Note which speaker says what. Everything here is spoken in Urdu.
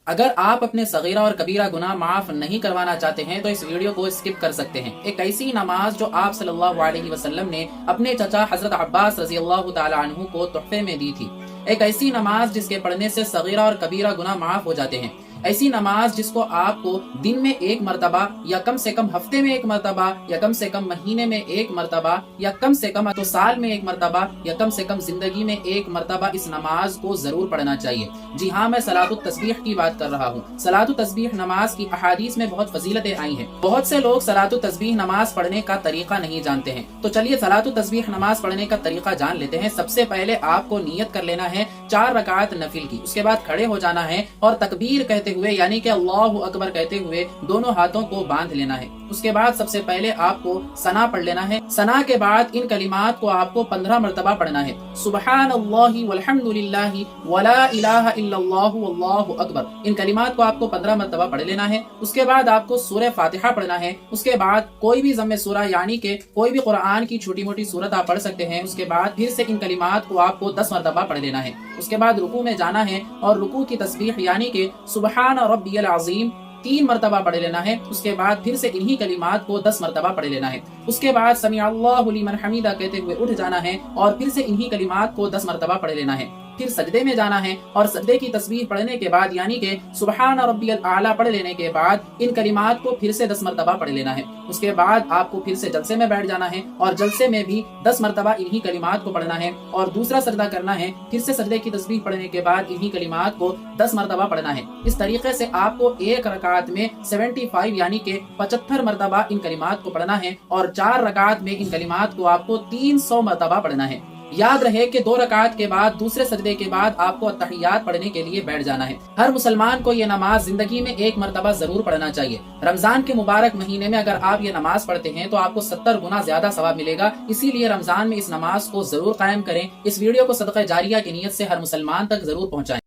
Speaker 1: اگر آپ اپنے صغیرہ اور کبیرہ گناہ معاف نہیں کروانا چاہتے ہیں تو اس ویڈیو کو اسکپ کر سکتے ہیں۔ ایک ایسی نماز جو آپ صلی اللہ علیہ وسلم نے اپنے چچا حضرت عباس رضی اللہ تعالی عنہ کو تحفے میں دی تھی۔ ایک ایسی نماز جس کے پڑھنے سے صغیرہ اور کبیرہ گناہ معاف ہو جاتے ہیں۔ ایسی نماز جس کو آپ کو دن میں ایک مرتبہ یا کم سے کم ہفتے میں ایک مرتبہ یا کم سے کم مہینے میں ایک مرتبہ یا کم سے کم تو سال میں ایک مرتبہ یا کم سے کم زندگی میں ایک مرتبہ اس نماز کو ضرور پڑھنا چاہیے۔ جی ہاں، میں صلاۃ التسبیح کی بات کر رہا ہوں۔ صلاۃ التسبیح نماز کی احادیث میں بہت فضیلتیں آئی ہیں۔ بہت سے لوگ صلاۃ التسبیح نماز پڑھنے کا طریقہ نہیں جانتے ہیں، تو چلیے صلاۃ التسبیح نماز پڑھنے کا طریقہ جان لیتے ہیں۔ سب سے پہلے آپ کو نیت کر لینا ہے 4 رکعات نفل کی، اس کے بعد کھڑے ہو جانا ہے اور تکبیر کہتے ہوئے یعنی کہ اللہ اکبر کہتے ہوئے دونوں ہاتھوں کو باندھ لینا ہے۔ اس کے بعد سب سے پہلے آپ کو ثنا پڑھ لینا ہے۔ ثنا کے بعد ان کلمات کو آپ کو 15 مرتبہ پڑھنا ہے۔ سبحان اللہ والحمد للہ ولا الہ الا اللہ واللہ اکبر، ان کلمات کو آپ کو 15 مرتبہ پڑھ لینا ہے۔ اس کے بعد آپ کو سورہ فاتحہ پڑھنا ہے۔ اس کے بعد کوئی بھی ضم سورہ یعنی کہ کوئی بھی قرآن کی چھوٹی موٹی سورت آپ پڑھ سکتے ہیں۔ اس کے بعد پھر سے ان کلمات کو آپ کو 10 مرتبہ پڑھ لینا ہے۔ اس کے بعد رکوع میں جانا ہے اور رکوع کی تسبیح یعنی کہ سبحان ربی العظیم 3 مرتبہ پڑھ لینا ہے۔ اس کے بعد پھر سے انہی کلمات کو 10 مرتبہ پڑھ لینا ہے۔ اس کے بعد سمیع اللہ لمن حمیدہ کہتے ہوئے اٹھ جانا ہے اور پھر سے انہی کلمات کو 10 مرتبہ پڑھ لینا ہے۔ پھر سجدے میں جانا ہے اور سجدے کی تسبیح پڑھنے کے بعد یعنی کہ سبحان ربی الاعلیٰ پڑھ لینے کے بعد ان کلمات کو پھر سے 10 مرتبہ پڑھ لینا ہے۔ اس کے بعد آپ کو پھر سے جلسے میں بیٹھ جانا ہے اور جلسے میں بھی 10 مرتبہ انہی کلمات کو پڑھنا ہے اور دوسرا سجدہ کرنا ہے۔ پھر سے سجدے کی تسبیح پڑھنے کے بعد انہی کلمات کو 10 مرتبہ پڑھنا ہے۔ اس طریقے سے آپ کو ایک رکعت میں 75 یعنی کہ 75 مرتبہ ان کلمات کو پڑھنا ہے اور 4 رکعت میں ان کلمات کو آپ کو 300 مرتبہ پڑھنا ہے۔ یاد رہے کہ 2 رکعت کے بعد دوسرے سجدے کے بعد آپ کو التحیات پڑھنے کے لیے بیٹھ جانا ہے۔ ہر مسلمان کو یہ نماز زندگی میں ایک مرتبہ ضرور پڑھنا چاہیے۔ رمضان کے مبارک مہینے میں اگر آپ یہ نماز پڑھتے ہیں تو آپ کو 70 گنا زیادہ ثواب ملے گا۔ اسی لیے رمضان میں اس نماز کو ضرور قائم کریں۔ اس ویڈیو کو صدقہ جاریہ کی نیت سے ہر مسلمان تک ضرور پہنچائیں۔